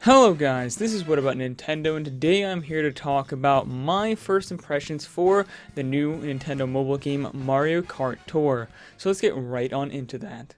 Hello guys, this is What About Nintendo, and today I'm here to talk about my first impressions for the new Nintendo mobile game Mario Kart Tour. So let's get right on into that.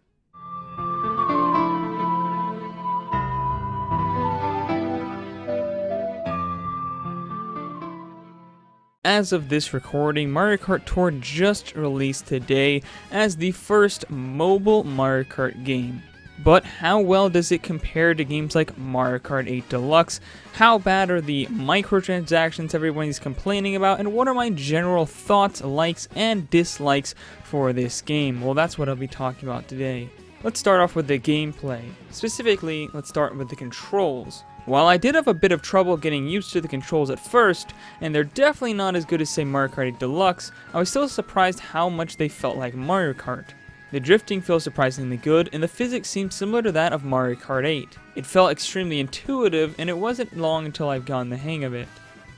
As of this recording, Mario Kart Tour just released today as the first mobile Mario Kart game. But how well does it compare to games like Mario Kart 8 Deluxe? How bad are the microtransactions everyone's complaining about? And what are my general thoughts, likes, and dislikes for this game? Well, that's what I'll be talking about today. Let's start off with the gameplay. Specifically, let's start with the controls. While I did have a bit of trouble getting used to the controls at first, and they're definitely not as good as say Mario Kart 8 Deluxe, I was still surprised how much they felt like Mario Kart. The drifting feels surprisingly good, and the physics seemed similar to that of Mario Kart 8. It felt extremely intuitive, and it wasn't long until I've gotten the hang of it.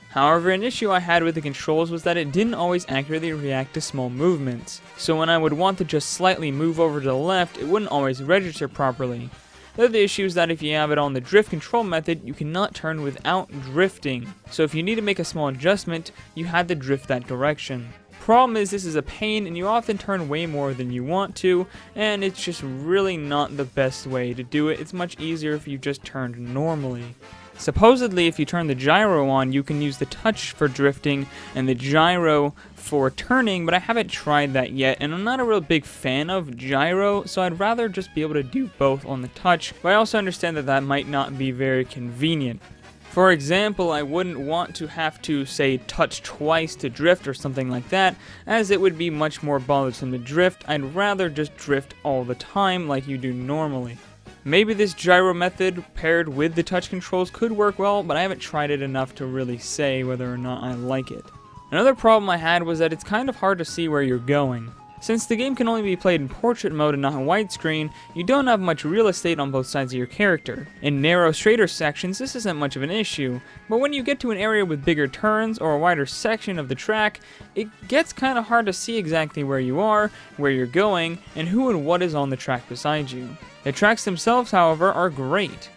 However, an issue I had with the controls was that it didn't always accurately react to small movements, so when I would want to just slightly move over to the left, it wouldn't always register properly. The other issue is that if you have it on the drift control method, you cannot turn without drifting, so if you need to make a small adjustment, you had to drift that direction. Problem is, this is a pain and you often turn way more than you want to, and it's just really not the best way to do it. It's much easier if you just turned normally. Supposedly, if you turn the gyro on, you can use the touch for drifting and the gyro for turning, but I haven't tried that yet, and I'm not a real big fan of gyro, so I'd rather just be able to do both on the touch, but I also understand that that might not be very convenient. For example, I wouldn't want to have to, say, touch twice to drift or something like that, as it would be much more bothersome to drift. I'd rather just drift all the time like you do normally. Maybe this gyro method paired with the touch controls could work well, but I haven't tried it enough to really say whether or not I like it. Another problem I had was that it's kind of hard to see where you're going. Since the game can only be played in portrait mode and not widescreen, you don't have much real estate on both sides of your character. In narrow, straighter sections, this isn't much of an issue, but when you get to an area with bigger turns or a wider section of the track, it gets kind of hard to see exactly where you are, where you're going, and who and what is on the track beside you. The tracks themselves, however, are great.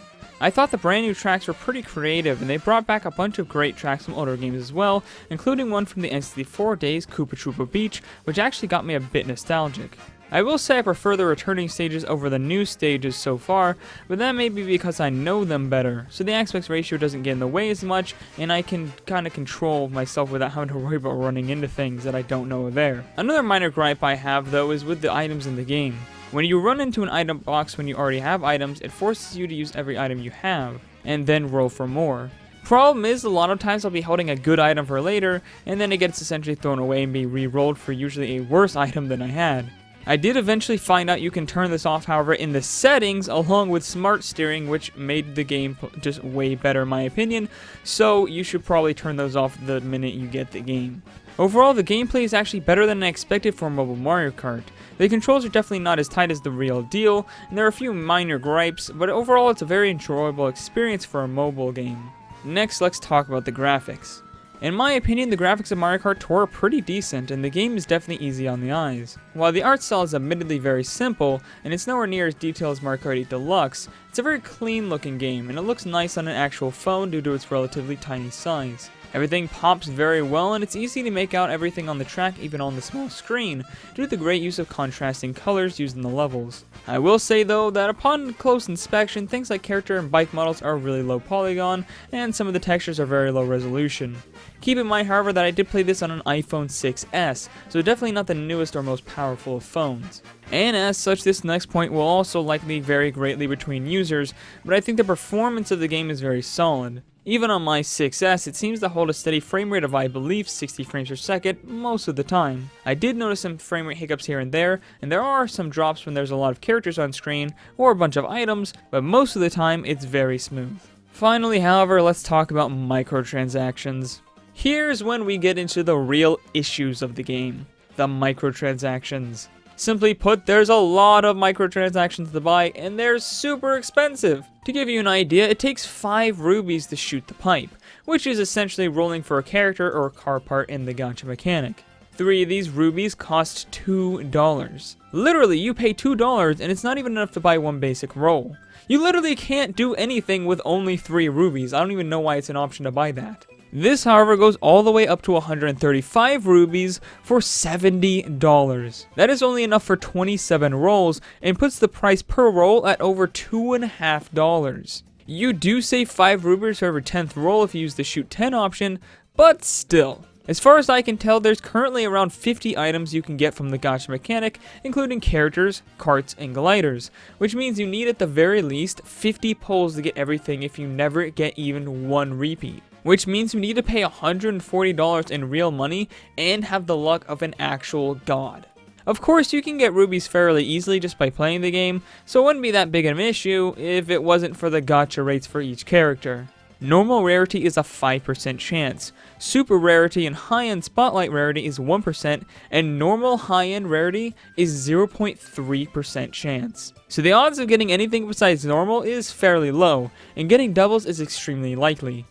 I thought the brand new tracks were pretty creative, and they brought back a bunch of great tracks from older games as well, including one from the N64 days, Koopa Troopa Beach, which actually got me a bit nostalgic. I will say I prefer the returning stages over the new stages so far, but that may be because I know them better, so the aspect ratio doesn't get in the way as much, and I can kind of control myself without having to worry about running into things that I don't know are there. Another minor gripe I have, though, is with the items in the game. When you run into an item box when you already have items, it forces you to use every item you have, and then roll for more. Problem is, a lot of times I'll be holding a good item for later, and then it gets essentially thrown away and be re-rolled for usually a worse item than I had. I did eventually find out you can turn this off, however, in the settings along with smart steering, which made the game just way better in my opinion, so you should probably turn those off the minute you get the game. Overall, the gameplay is actually better than I expected for mobile Mario Kart. The controls are definitely not as tight as the real deal, and there are a few minor gripes, but overall it's a very enjoyable experience for a mobile game. Next, let's talk about the graphics. In my opinion, the graphics of Mario Kart Tour are pretty decent, and the game is definitely easy on the eyes. While the art style is admittedly very simple, and it's nowhere near as detailed as Mario Kart 8 Deluxe, it's a very clean looking game, and it looks nice on an actual phone due to its relatively tiny size. Everything pops very well, and it's easy to make out everything on the track even on the small screen, due to the great use of contrasting colors used in the levels. I will say though that upon close inspection, things like character and bike models are really low polygon, and some of the textures are very low resolution. Keep in mind, however, that I did play this on an iPhone 6s, so definitely not the newest or most powerful of phones. And as such, this next point will also likely vary greatly between users, but I think the performance of the game is very solid. Even on my 6S, it seems to hold a steady frame rate of, I believe, 60 frames per second most of the time. I did notice some frame rate hiccups here and there are some drops when there's a lot of characters on screen or a bunch of items, but most of the time it's very smooth. Finally, however, let's talk about microtransactions. Here's when we get into the real issues of the game, the microtransactions. Simply put, there's a lot of microtransactions to buy, and they're super expensive. To give you an idea, it takes 5 rubies to shoot the pipe, which is essentially rolling for a character or a car part in the gacha mechanic. 3 of these rubies cost $2. Literally, you pay $2 and it's not even enough to buy one basic roll. You literally can't do anything with only 3 rubies. I don't even know why it's an option to buy that. This, however, goes all the way up to 135 rubies for $70. That is only enough for 27 rolls and puts the price per roll at over $2.50. You do save 5 rubies for every 10th roll if you use the shoot 10 option, but still. As far as I can tell, there's currently around 50 items you can get from the gacha mechanic, including characters, carts, and gliders, which means you need at the very least 50 pulls to get everything if you never get even one repeat. Which means you need to pay $140 in real money and have the luck of an actual god. Of course, you can get rubies fairly easily just by playing the game, so it wouldn't be that big of an issue if it wasn't for the gacha rates for each character. Normal rarity is a 5% chance, super rarity and high-end spotlight rarity is 1%, and normal high-end rarity is 0.3% chance. So the odds of getting anything besides normal is fairly low, and getting doubles is extremely likely.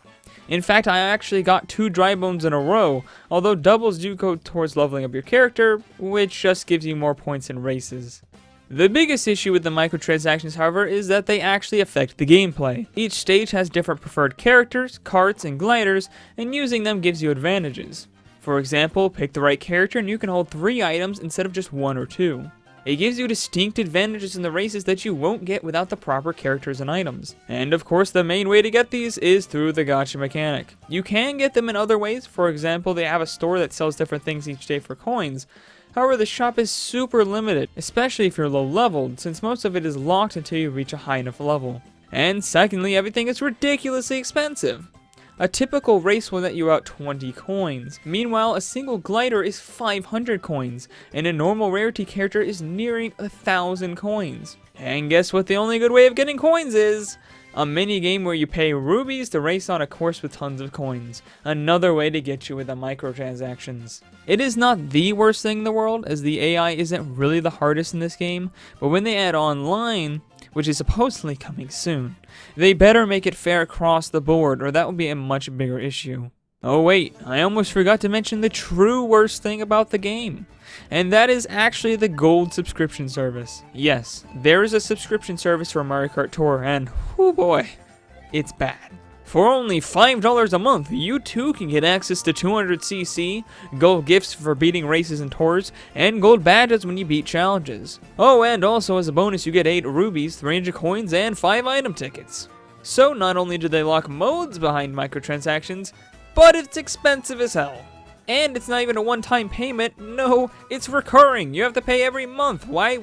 In fact, I actually got 2 dry bones in a row, although doubles do go towards leveling up your character, which just gives you more points in races. The biggest issue with the microtransactions, however, is that they actually affect the gameplay. Each stage has different preferred characters, carts, and gliders, and using them gives you advantages. For example, pick the right character and you can hold 3 items instead of just 1 or 2. It gives you distinct advantages in the races that you won't get without the proper characters and items. And of course, the main way to get these is through the gacha mechanic. You can get them in other ways. For example, they have a store that sells different things each day for coins. However, the shop is super limited, especially if you're low leveled, since most of it is locked until you reach a high enough level. And secondly, everything is ridiculously expensive. A typical race will net you out 20 coins. Meanwhile, a single glider is 500 coins, and a normal rarity character is nearing 1,000 coins. And guess what the only good way of getting coins is? A mini game where you pay rubies to race on a course with tons of coins. Another way to get you with the microtransactions. It is not the worst thing in the world, as the AI isn't really the hardest in this game, but when they add online, which is supposedly coming soon, they better make it fair across the board, or that will be a much bigger issue. Oh wait, I almost forgot to mention the true worst thing about the game. And that is actually the gold subscription service. Yes, there is a subscription service for Mario Kart Tour, and oh boy, it's bad. For only $5 a month, you too can get access to 200cc, gold gifts for beating races and tours, and gold badges when you beat challenges. Oh, and also as a bonus you get 8 rubies, 300 coins, and 5 item tickets. So not only do they lock modes behind microtransactions, but it's expensive as hell. And it's not even a one-time payment, no, it's recurring. You have to pay every month. Why?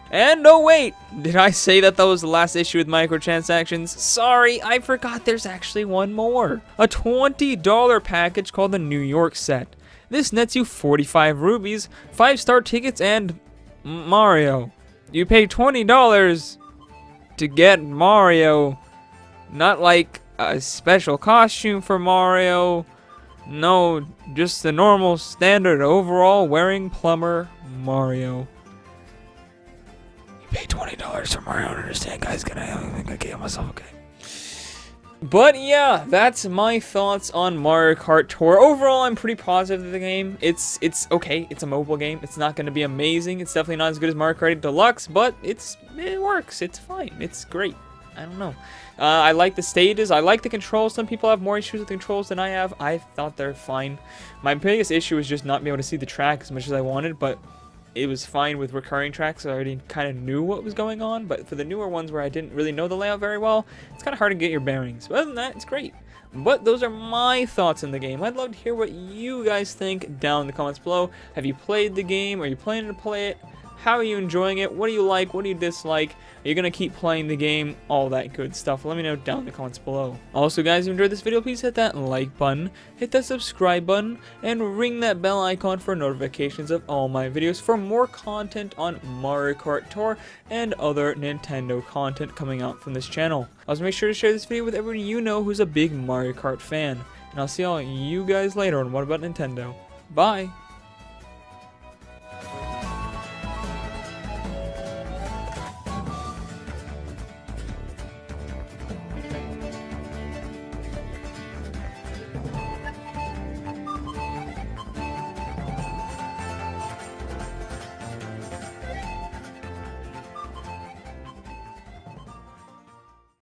And oh wait, did I say that was the last issue with microtransactions? Sorry, I forgot there's actually one more. A $20 package called the New York set. This nets you 45 rubies, 5-star tickets, and Mario. You pay $20 to get Mario, not like a special costume for Mario. No, just the normal standard overall wearing plumber Mario. Pay $20 for Mario. I don't understand, guys. I think I gave myself okay. But yeah, that's my thoughts on Mario Kart Tour. Overall, I'm pretty positive of the game. It's okay. It's a mobile game. It's not going to be amazing. It's definitely not as good as Mario Kart 8 Deluxe, but it works. It's fine. It's great. I don't know. I like the stages. I like the controls. Some people have more issues with the controls than I have. I thought they're fine. My biggest issue was just not being able to see the track as much as I wanted, but it was fine with recurring tracks, so I already kind of knew what was going on. But for the newer ones where I didn't really know the layout very well, it's kind of hard to get your bearings. But other than that, it's great. But those are my thoughts on the game. I'd love to hear what you guys think down in the comments below. Have you played the game? Are you planning to play it? How are you enjoying it? What do you like? What do you dislike? Are you going to keep playing the game? All that good stuff. Let me know down in the comments below. Also, guys, if you enjoyed this video, please hit that like button, hit that subscribe button, and ring that bell icon for notifications of all my videos for more content on Mario Kart Tour and other Nintendo content coming out from this channel. Also, make sure to share this video with everyone you know who's a big Mario Kart fan. And I'll see all you guys later on What About Nintendo. Bye!